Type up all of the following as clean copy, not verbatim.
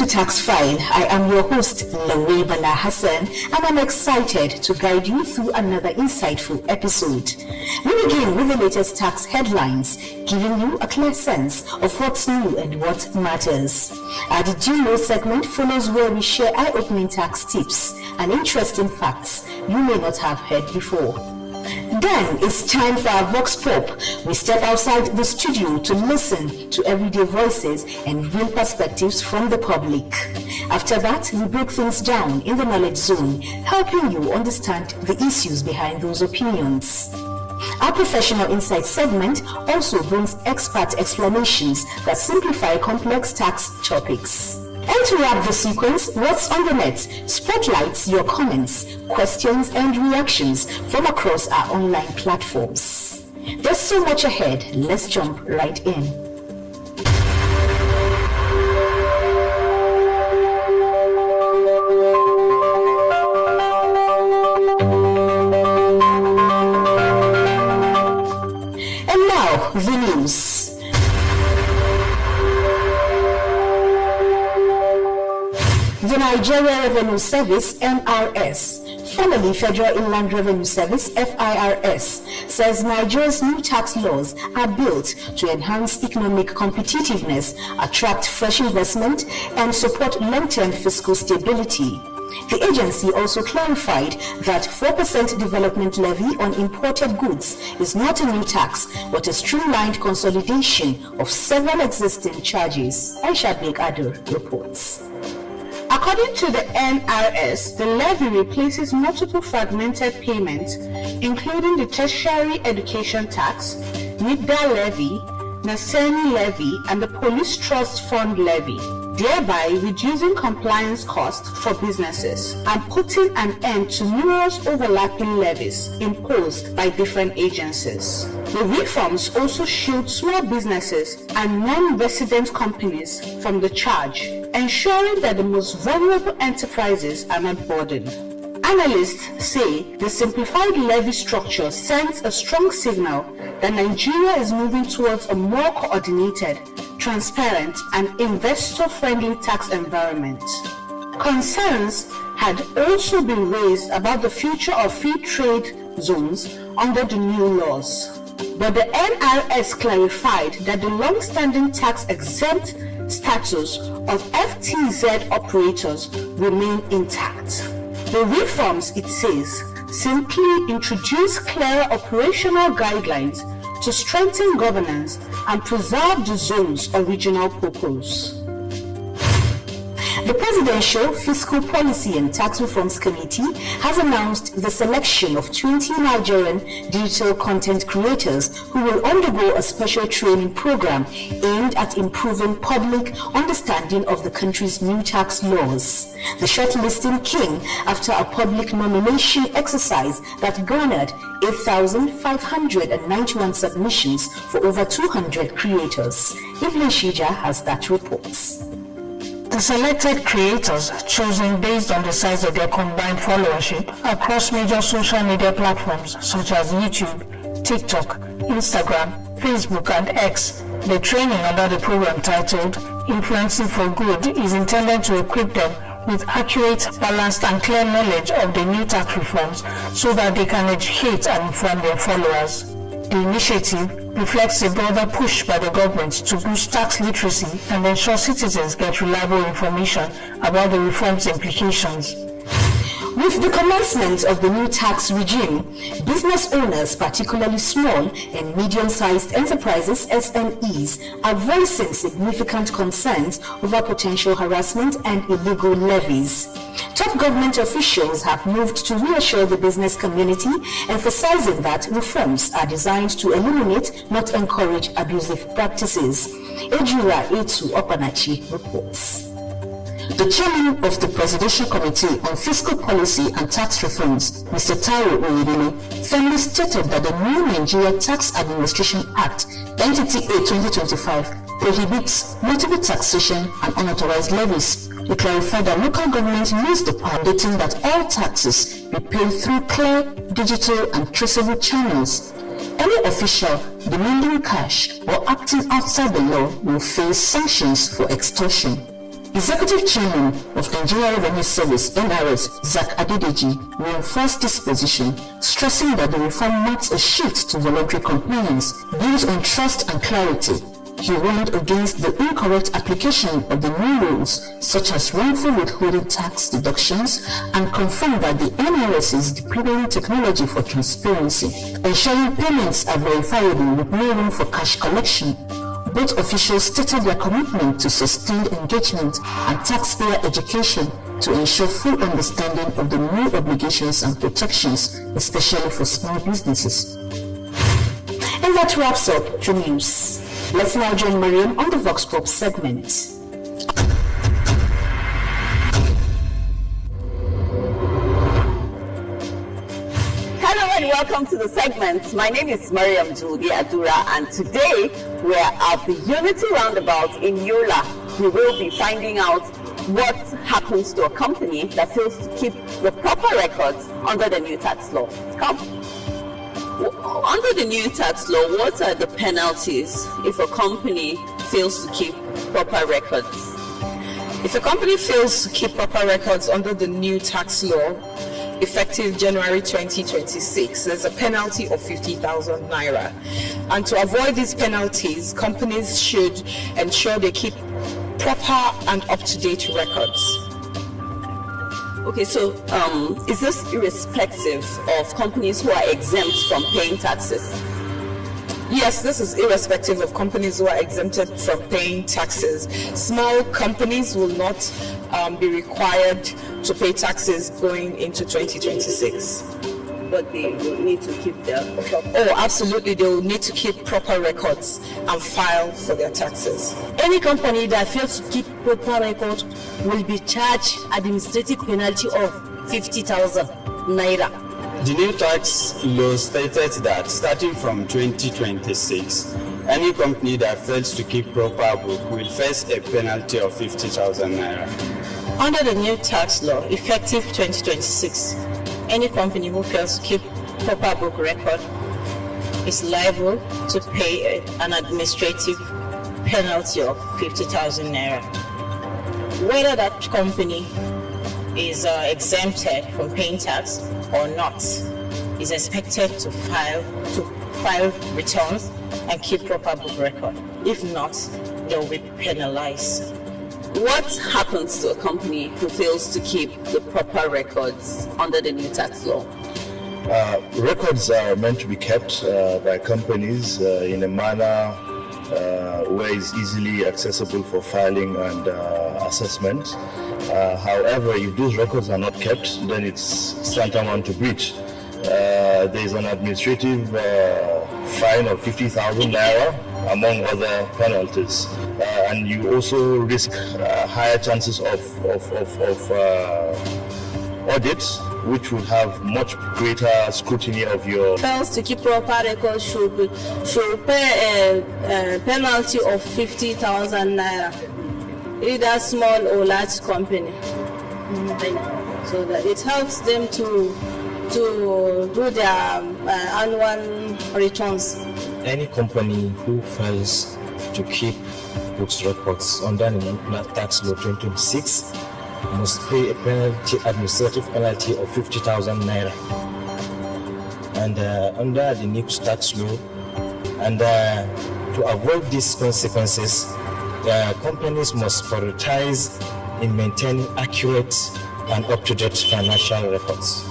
Tax File. I am your host, Lawe Bala Hassan, and I'm excited to guide you through another insightful episode. We begin with the latest tax headlines, giving you a clear sense of what's new and what matters. Our Did You Know segment follows where we share eye-opening tax tips and interesting facts you may not have heard before. Then it's time for our Vox Pop. We step outside the studio to listen to everyday voices and real perspectives from the public. After that, we break things down in the knowledge zone, helping you understand the issues behind those opinions. Our Professional Insight segment also brings expert explanations that simplify complex tax topics. And to wrap the sequence, What's on the Net spotlights your comments, questions, and reactions from across our online platforms. There's so much ahead. Let's jump right in. And now, the news. The Nigeria Revenue Service, NRS, formerly Federal Inland Revenue Service, FIRS, says Nigeria's new tax laws are built to enhance economic competitiveness, attract fresh investment, and support long-term fiscal stability. The agency also clarified that 4% development levy on imported goods is not a new tax, but a streamlined consolidation of several existing charges. Aisha Beg Ado reports. According to the NRS, the levy replaces multiple fragmented payments, including the tertiary education tax, NIDDA levy, NASENI levy, and the Police Trust Fund levy, thereby reducing compliance costs for businesses and putting an end to numerous overlapping levies imposed by different agencies. The reforms also shield small businesses and non-resident companies from the charge, ensuring that the most vulnerable enterprises are not burdened. Analysts say the simplified levy structure sends a strong signal that Nigeria is moving towards a more coordinated, transparent, and investor-friendly tax environment. Concerns had also been raised about the future of free trade zones under the new laws. But the NRS clarified that the long-standing tax-exempt status of FTZ operators remain intact. The reforms, it says, simply introduce clearer operational guidelines to strengthen governance and preserve the zone's original purpose. The Presidential Fiscal Policy and Tax Reforms Committee has announced the selection of 20 Nigerian digital content creators who will undergo a special training program aimed at improving public understanding of the country's new tax laws. The shortlisting came after a public nomination exercise that garnered 8,591 submissions for over 200 creators. Evelyn Shija has that report. The selected creators, chosen based on the size of their combined followership across major social media platforms such as YouTube, TikTok, Instagram, Facebook, and X. The training under the program titled Influencing for Good is intended to equip them with accurate, balanced, and clear knowledge of the new tax reforms so that they can educate and inform their followers. The initiative reflects a broader push by the government to boost tax literacy and ensure citizens get reliable information about the reform's implications. With the commencement of the new tax regime, business owners, particularly small and medium-sized enterprises (SMEs), are voicing significant concerns over potential harassment and illegal levies. Top government officials have moved to reassure the business community, emphasizing that reforms are designed to eliminate, not encourage, abusive practices. Ejura Etu Opanachi reports. The chairman of the Presidential Committee on Fiscal Policy and Tax Reforms, Mr. Taiwo Oyedele, firmly stated that the new Nigeria Tax Administration Act, Entity A 2025, prohibits multiple taxation and unauthorized levies. He clarified that local government needs the power, stating that all taxes be paid through clear, digital, and traceable channels. Any official demanding cash or acting outside the law will face sanctions for extortion. Executive Chairman of Nigeria Revenue Service (NRS), Zak Adedeji, reinforced this position, stressing that the reform marks a shift to voluntary compliance built on trust and clarity. He warned against the incorrect application of the new rules, such as wrongful withholding tax deductions, and confirmed that the NRS is deploying technology for transparency, ensuring payments are verifiable with no room for cash collection. Both officials stated their commitment to sustained engagement and taxpayer education to ensure full understanding of the new obligations and protections, especially for small businesses. And that wraps up the news. Let's now join Mariam on the Vox Pop segment. Hello and welcome to the segment. My name is Mariam Juldi Adura, and today we're at the Unity Roundabout in Yola. We will be finding out what happens to a company that fails to keep the proper records under the new tax law. Come. Under the new tax law, what are the penalties if a company fails to keep proper records? If a company fails to keep proper records under the new tax law, effective January 2026, there's a penalty of 50,000 naira. And to avoid these penalties, companies should ensure they keep proper and up-to-date records. Okay, so is this irrespective of companies who are exempt from paying taxes? Yes, this is irrespective of companies who are exempted from paying taxes. Small companies will not be required to pay taxes going into 2026. But they will need to keep their proper... Oh, absolutely. They will need to keep proper records and file for their taxes. Any company that fails to keep proper records will be charged administrative penalty of 50,000 naira. The new tax law stated that starting from 2026, any company that fails to keep proper book will face a penalty of 50,000 naira. Under the new tax law, effective 2026, any company who fails to keep proper book record is liable to pay an administrative penalty of 50,000 naira. Whether that company is exempted from paying tax or not is expected to file returns and keep proper book record. If not, they will be penalized. What happens to a company who fails to keep the proper records under the new tax law? Records are meant to be kept by companies in a manner where it's easily accessible for filing and assessment. However, if those records are not kept, then it's tantamount to breach. There is an administrative fine of 50,000 naira, among other penalties. And you also risk higher chances of audits, which would have much greater scrutiny of your... Fails to keep proper records should pay a penalty of 50,000 naira, either small or large company. So that it helps them to do their annual returns. Any company who fails to keep books records under the new tax law 2026 must pay a penalty, administrative penalty of 50,000 naira. And under the new tax law, and to avoid these consequences, companies must prioritize in maintaining accurate and up-to-date financial records.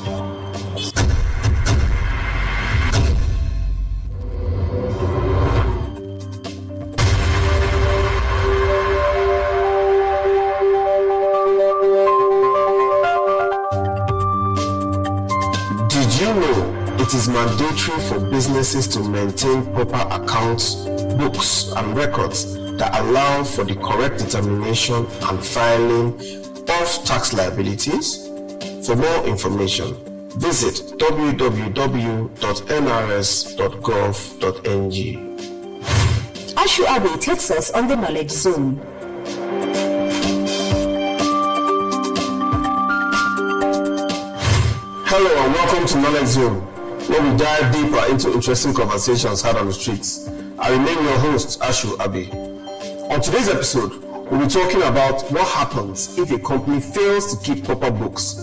It is mandatory for businesses to maintain proper accounts, books, and records that allow for the correct determination and filing of tax liabilities. For more information, visit www.nrs.gov.ng. Ashu Abe takes us on the Knowledge Zone. Hello and welcome to Knowledge Zone, where we dive deeper into interesting conversations had on the streets. I remain your host, Ashu Abe. On today's episode, we'll be talking about what happens if a company fails to keep proper books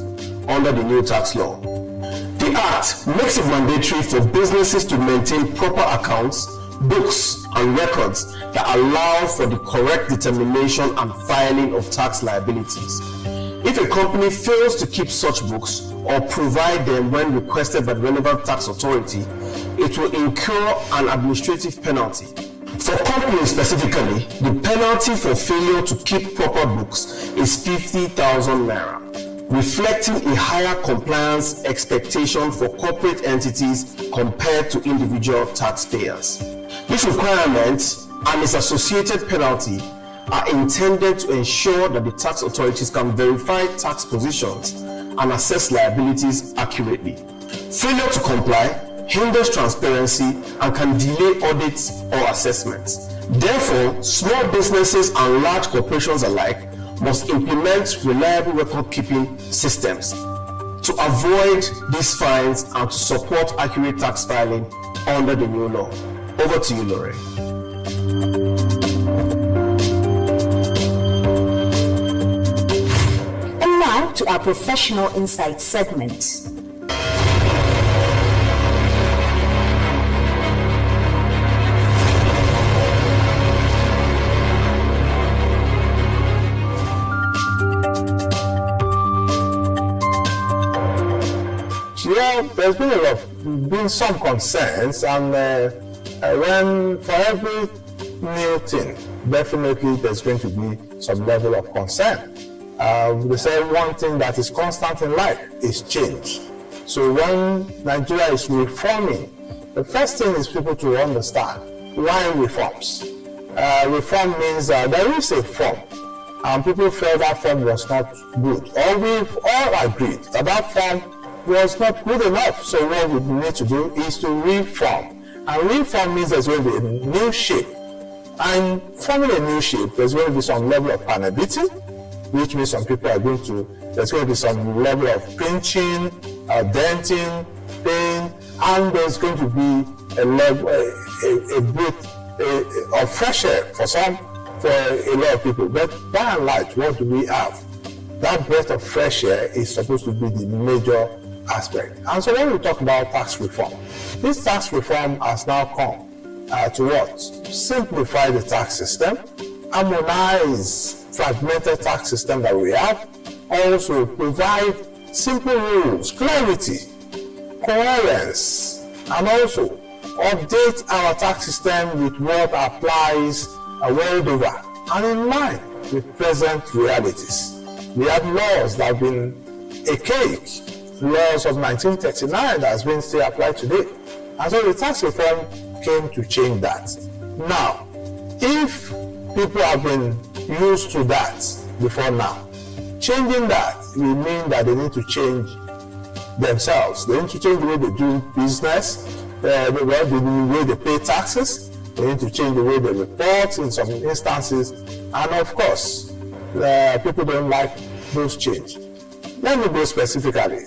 under the new tax law. The Act makes it mandatory for businesses to maintain proper accounts, books, and records that allow for the correct determination and filing of tax liabilities. If a company fails to keep such books or provide them when requested by the relevant tax authority, it will incur an administrative penalty. For companies specifically, the penalty for failure to keep proper books is 50,000 naira, reflecting a higher compliance expectation for corporate entities compared to individual taxpayers. This requirement and its associated penalty are intended to ensure that the tax authorities can verify tax positions and assess liabilities accurately. Failure to comply hinders transparency and can delay audits or assessments. Therefore, small businesses and large corporations alike must implement reliable record-keeping systems to avoid these fines and to support accurate tax filing under the new law. Over to you, Lorraine. And now to our Professional Insight segment. Well, there's been some concerns, and when for every new thing, definitely there's going to be some level of concern. They say one thing that is constant in life is change. So when Nigeria is reforming, the first thing is people to understand why reforms. Reform means there is a form, and people felt that form was not good. Or we've all agreed that that form was not good enough. So what we need to do is to reform. And reform means there's going to be a new shape. And forming a new shape, there's going to be some level of panability, which means some people are going to, there's going to be some level of pinching, denting, pain, and there's going to be a level, a bit of fresh air for a lot of people. But by and large, what do we have? That breath of fresh air is supposed to be the major aspect. And so when we talk about tax reform, this tax reform has now come to what? Simplify the tax system, harmonize fragmented tax system that we have, also provide simple rules, clarity, coherence, and also update our tax system with what applies world over and in line with present realities. We have laws that have been archaic, laws of 1939 that has been still applied today. And so the tax reform came to change that. Now, if people have been used to that before now, changing that will mean that they need to change themselves. They need to change the way they do business, the way they pay taxes. They need to change the way they report in some instances. And of course, people don't like those changes. Let me go specifically.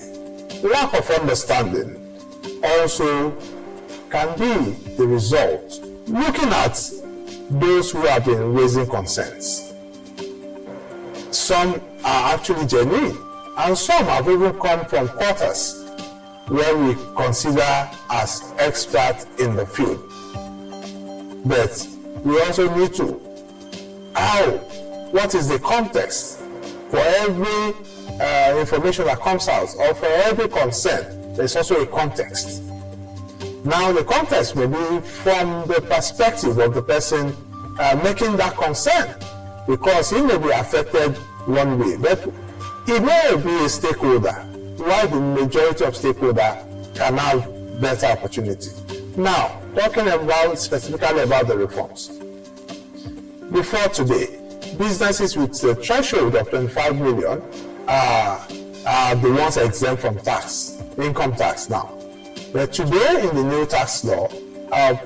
Lack of understanding also can be the result. Looking at those who have been raising concerns, some are actually genuine, and some have even come from quarters where we consider as experts in the field. But we also need to what is the context for every information that comes out, or for every concern, there's also a context. Now, the context may be from the perspective of the person making that concern, because he may be affected one way, but he may be a stakeholder, while the majority of stakeholders can have better opportunity. Now, talking about specifically about the reforms. Before today, businesses with a threshold of 25 million are the ones exempt from tax, income tax now. But today in the new tax law,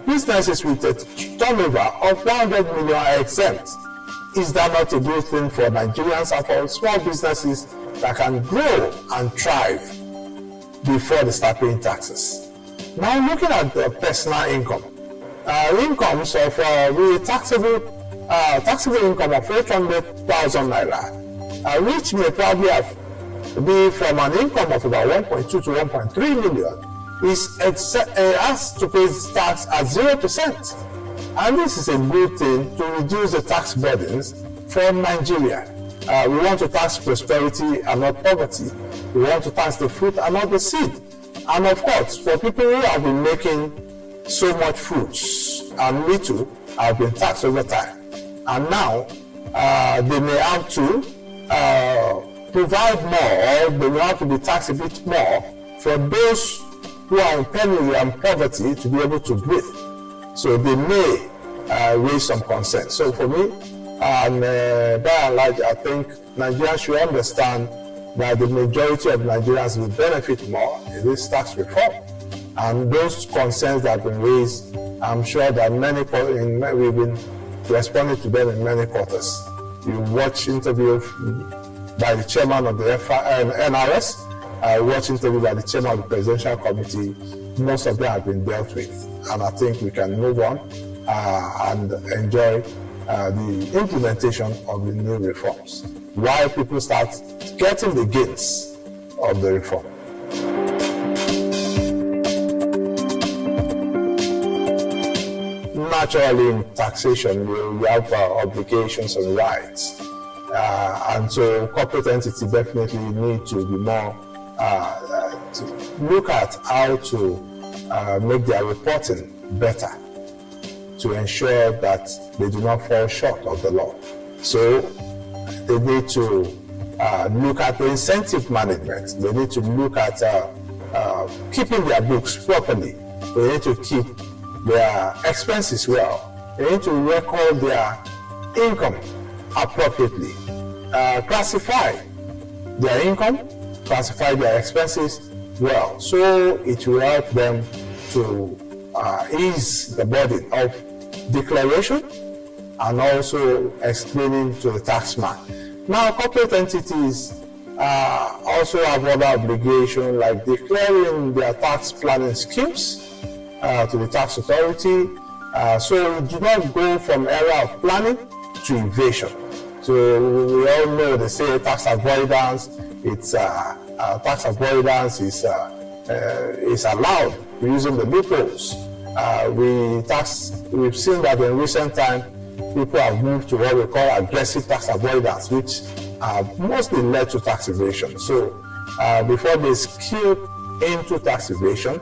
businesses with a turnover of 100 million are exempt. Is that not a good thing for Nigerians and for small businesses that can grow and thrive before they start paying taxes? Now, looking at the personal income, incomes of the taxable taxable income of 800,000 naira, which may probably be from an income of about 1.2 to 1.3 million, has to pay tax at 0%. And this is a good thing to reduce the tax burdens for Nigeria. We want to tax prosperity and not poverty. We want to tax the fruit and not the seed. And of course, for people who have been making so much fruits and little have been taxed over time, and now they may have to provide more, or they may have to be taxed a bit more for those who are in penury and poverty to be able to breathe. So they may raise some concern. So for me, and by and large, I think Nigerians should understand that the majority of Nigerians will benefit more in this tax reform. And those concerns that have been raised, I'm sure that we've been responding to them in many quarters. You watch interview by the chairman of the NRS, watch interview by the chairman of the Presidential Committee. Most of them have been dealt with. And I think we can move on and enjoy the implementation of the new reforms while people start getting the gains of the reform. Naturally, in taxation, we have obligations and rights. And so corporate entities definitely need to be more, to look at how to make their reporting better to ensure that they do not fall short of the law. So they need to look at the incentive management. They need to look at keeping their books properly. They need to keep their expenses well. They need to record their income appropriately. Classify their income, classify their expenses well. So it will help them to ease the burden of declaration and also explaining to the taxman. Now, corporate entities also have other obligations like declaring their tax planning schemes to the tax authority. So we do not go from era of planning to evasion. So we all know they say tax avoidance. Tax avoidance is allowed using the loopholes. We've seen that in recent time, people have moved to what we call aggressive tax avoidance, which mostly led to tax evasion. So before they skill into tax evasion,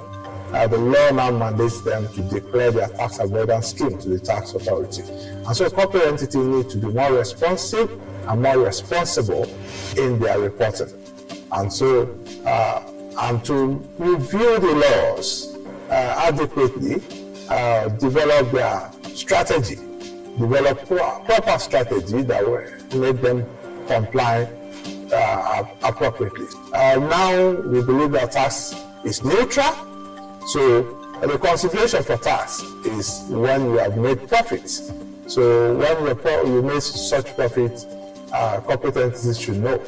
the law now mandates them to declare their tax avoidance scheme to the tax authority. And so corporate entities need to be more responsive and more responsible in their reporting. And so, and to review the laws adequately, develop their strategy, develop proper strategy that will make them comply appropriately. Now we believe that tax is neutral. So the consideration for tax is when you have made profits. So when you make such profit, corporate entities should know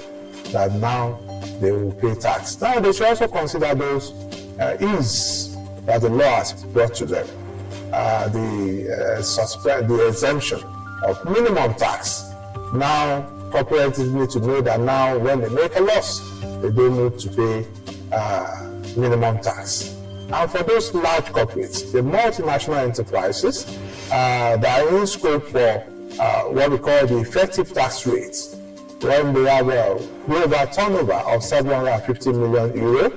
that now they will pay tax. Now they should also consider those ease that the law has brought to them. The exemption of minimum tax. Now corporate entities need to know that now when they make a loss, they don't need to pay minimum tax. And for those large corporates, the multinational enterprises that are in scope for what we call the effective tax rates, when they have a global turnover of 750 million euro,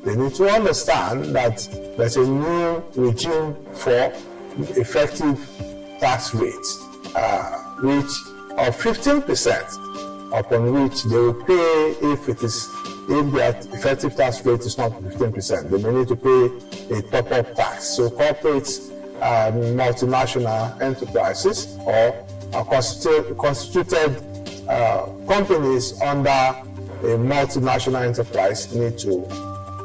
they need to understand that there's a new regime for effective tax rates, which of 15%, upon which they will pay if their effective tax rate is not 15%, they may need to pay a top-up tax. So corporates, multinational enterprises, or constituted companies under a multinational enterprise need to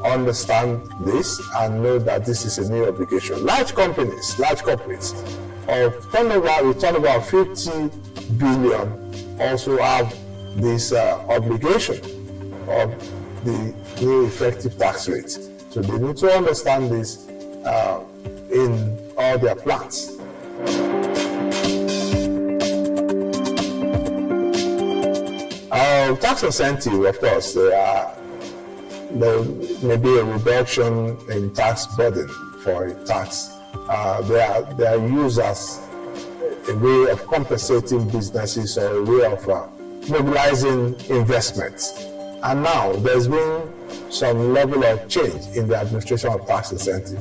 understand this and know that this is a new obligation. Large companies, large corporates with turnover of 50 billion also have this obligation of the new effective tax rate. So they need to understand this in all their plans. So tax incentive, of course, there may be a reduction in tax burden for a tax. They are used as a way of compensating businesses or a way of mobilizing investments. And now there's been some level of change in the administration of tax incentive.